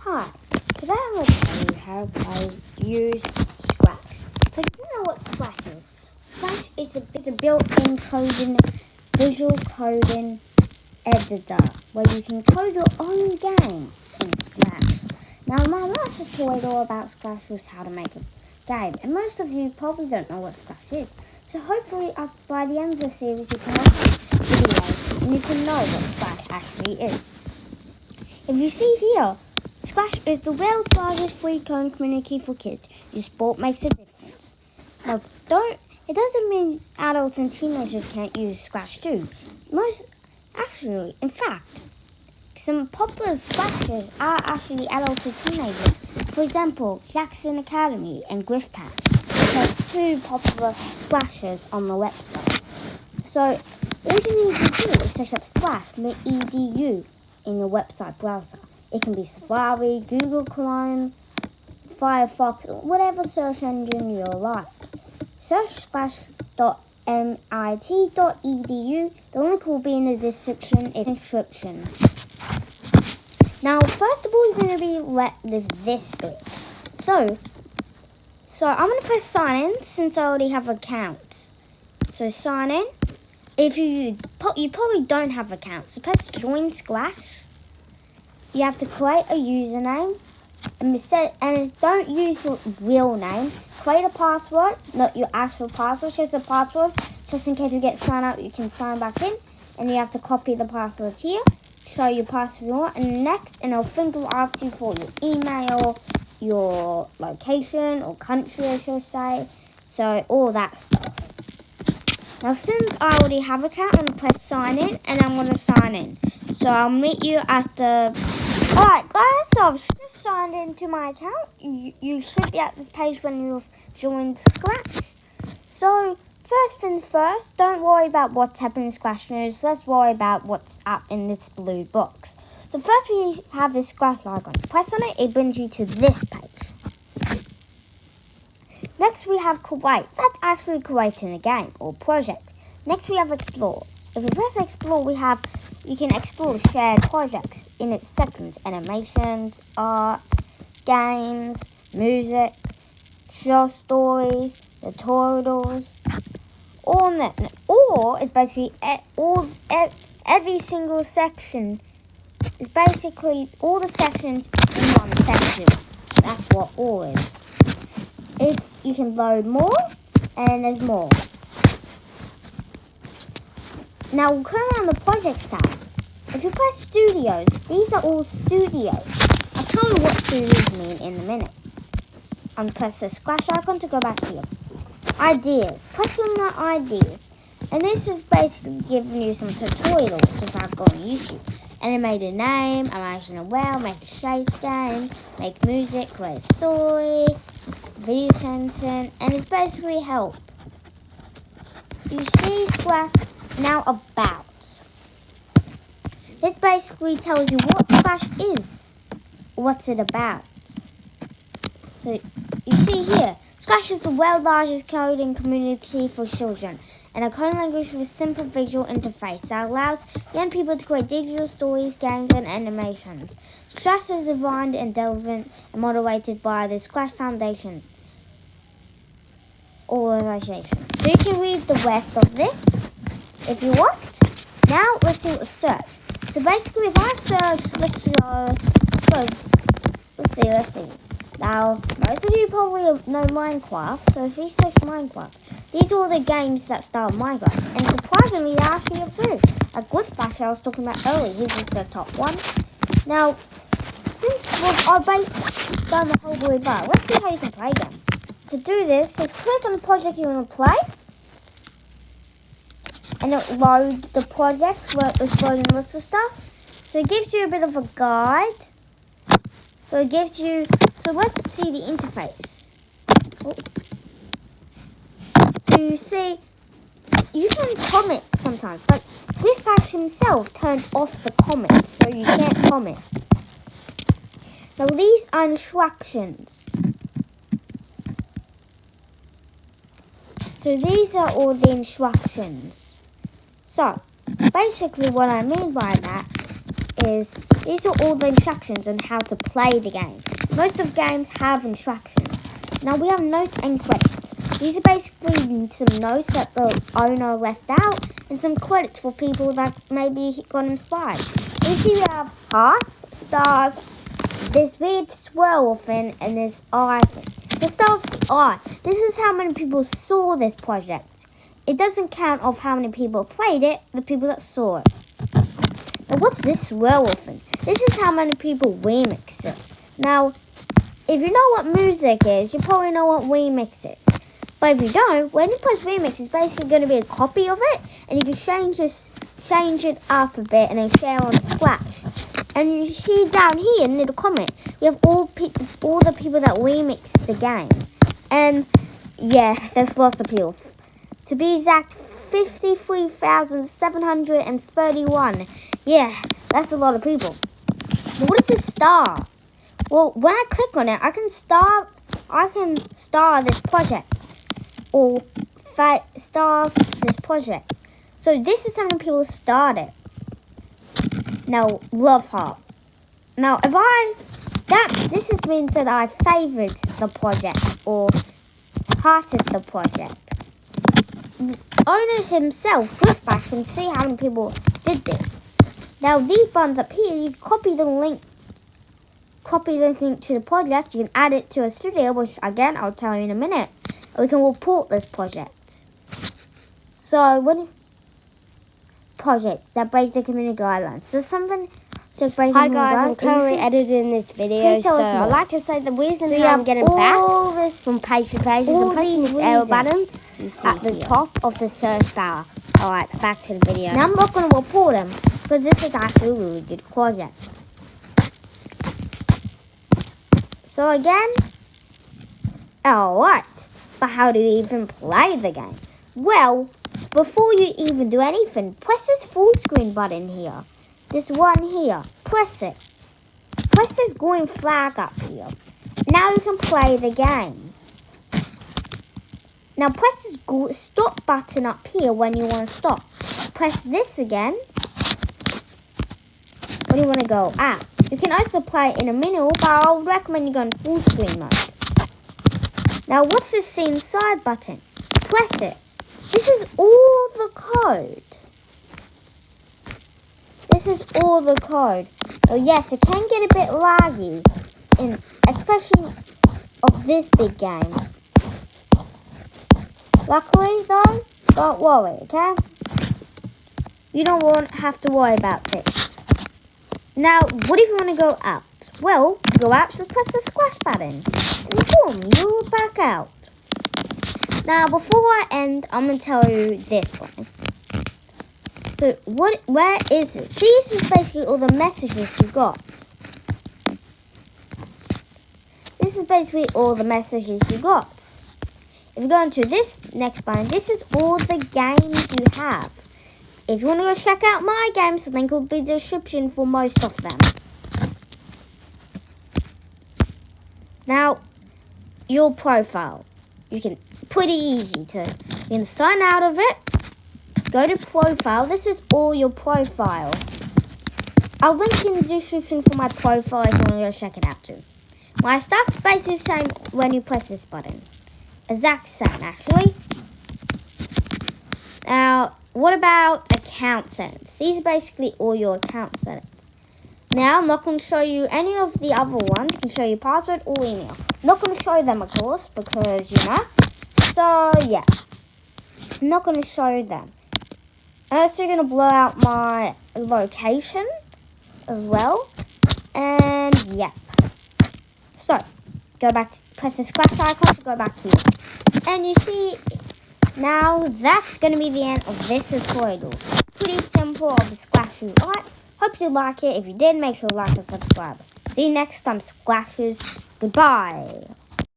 Hi, today I'm going to tell you how I use Scratch. So you know what Scratch is? Scratch is a built-in visual coding editor where you can code your own games in Scratch. Now my last tutorial about Scratch was how to make a game, and most of you probably don't know what Scratch is. So hopefully by the end of the series you can watch this video and you can know what Scratch actually is. If you see here, Scratch is the world's largest free coding community for kids. Your sport makes a difference. Now, it doesn't mean adults and teenagers can't use Scratch too. In fact, some popular Scratches are actually adults and teenagers. For example, Jackson Academy and GriffPad, which have two popular Scratches on the website. So, all you need to do is search up Scratch.edu in your website browser. It can be Safari, Google Chrome, Firefox, or whatever search engine you like. Search Scratch.mit.edu. The link will be in the description. Now, first of all, you're going to be let with this bit. So I'm going to press sign in since I already have an account. So sign in. If you probably don't have an account, so press join Scratch. You have to create a username and don't use your real name. Create a password, not your actual password, just a password. Just in case you get signed up, you can sign back in. And you have to copy the password here. Show your password you want, and next, and I think it will ask you for your email, your location or country, I should say. So all that stuff. Now, since I already have an account, I'm going to press sign in, and I'm going to sign in. So I'll meet you at the... Alright guys, so I've just signed into my account. You should be at this page when you've joined Scratch. So, first things first, don't worry about what's happening in Scratch News. Let's worry about what's up in this blue box. So first we have this Scratch icon. Press on it, it brings you to this page. Next we have Create. That's actually creating a game or project. Next we have Explore. If we press Explore, you can explore shared projects in its sections: animations, art, games, music, short stories, tutorials, all that. Or it's basically every single section. It's basically all the sections in one section. That's what all is. If you can load more, and there's more. Now we'll come on the Projects tab. If you press Studios, these are all studios. I'll tell you what studios mean in a minute. I'm press the Scratch icon to go back here. Ideas. Press on the ideas. And this is basically giving you some tutorials if I've got on YouTube. Animate a name, imagine a well, make a chase game, make music, create a story, video sensing, and it's basically help. You see Scratch. Now about. This basically tells you what Scratch is. What's it about? So you see here, Scratch is the world's largest coding community for children and a coding language with a simple visual interface that allows young people to create digital stories, games, and animations. Scratch is designed and developed and moderated by the Scratch Foundation organization. So you can read the rest of this if you want. Now let's see what search. So basically if I search, let's see. Now most of you probably know Minecraft, so if you search Minecraft, these are all the games that start Minecraft. And surprisingly they actually are free. Like GriffPad I was talking about earlier, his is the top one. Now since I've done the whole blue bar, let's see how you can play them. To do this, just click on the project you want to play. And it loads the projects where it's loading lots of stuff. So it gives you a bit of a guide. So let's see the interface. Oh. So you see, you can comment sometimes, but GriffPad himself turned off the comments, so you can't comment. Now these are instructions. So these are all the instructions. So, basically what I mean by that, is these are all the instructions on how to play the game. Most of games have instructions. Now we have notes and credits. These are basically some notes that the owner left out and some credits for people that maybe got inspired. You see we have hearts, stars, this weird swirl thing, and this eye thing. The star of the eye. This is how many people saw this project. It doesn't count of how many people played it, the people that saw it. Now what's this swirl thing? This is how many people remix it. Now, if you know what music is, you probably know what remix is. But if you don't, when you press remix, it's basically going to be a copy of it, and you can change it up a bit, and then share on Scratch. And you see down here near the comment, we have all the people that remixed the game. And yeah, there's lots of people. To be exact, 53,731. Yeah, that's a lot of people. But what is a star? Well, when I click on it, I can star this project. Or star this project. So this is how many people started. Now, love heart. Now, this means that I favored the project or hearted the project. The owner himself look back and see how many people did this. Now, these buttons up here, you copy the link to the project. You can add it to a studio, which again I'll tell you in a minute. We can report this project. So when projects that break the community guidelines. So something to break the Hi guys, I'm currently editing this video, so I'd like to say the reason how I'm getting back from page to page is I'm pressing these arrow buttons at the top of the search bar. Alright, back to the video. Now I'm not going to report them because this is actually a really good project. So again, alright. But how do you even play the game? Well, before you even do anything, press this full screen button here. This one here. Press it. Press this green flag up here. Now you can play the game. Now press this stop button up here when you want to stop. Press this again when you want to go out. You can also play it in a menu, but I would recommend you go in full screen mode. Now, what's this see inside button? Press it. This is all the code. This is all the code. Oh yes, it can get a bit laggy, especially of this big game. Luckily though, don't worry, okay? You don't have to worry about this. Now, what if you want to go out? Well, to go out, just press the squash button. And boom, you're back out. Now, before I end, I'm going to tell you this one. So, where is it? This is basically all the messages you got. This is basically all the messages you got. If you go into this next button, this is all the games you have. If you want to go check out my games, the link will be in the description for most of them. Now, your profile. You can, pretty easy to, you can sign out of it. Go to profile. This is all your profile. I'll link in the description for my profile if you want to go check it out too. My stuff's basically the same when you press this button. Exact same, actually. Now, what about account settings? These are basically all your account settings. Now, I'm not going to show you any of the other ones. I can show you password or email. I'm not going to show them, of course, because, you know. So, yeah. I'm not going to show them. I'm also going to blow out my location as well. And, yeah. So, go back, press the scratch icon to go back here. And you see, now that's going to be the end of this tutorial. Pretty simple of the Squashes. Alright, hope you like it. If you did, make sure to like and subscribe. See you next time, Squashes. Goodbye.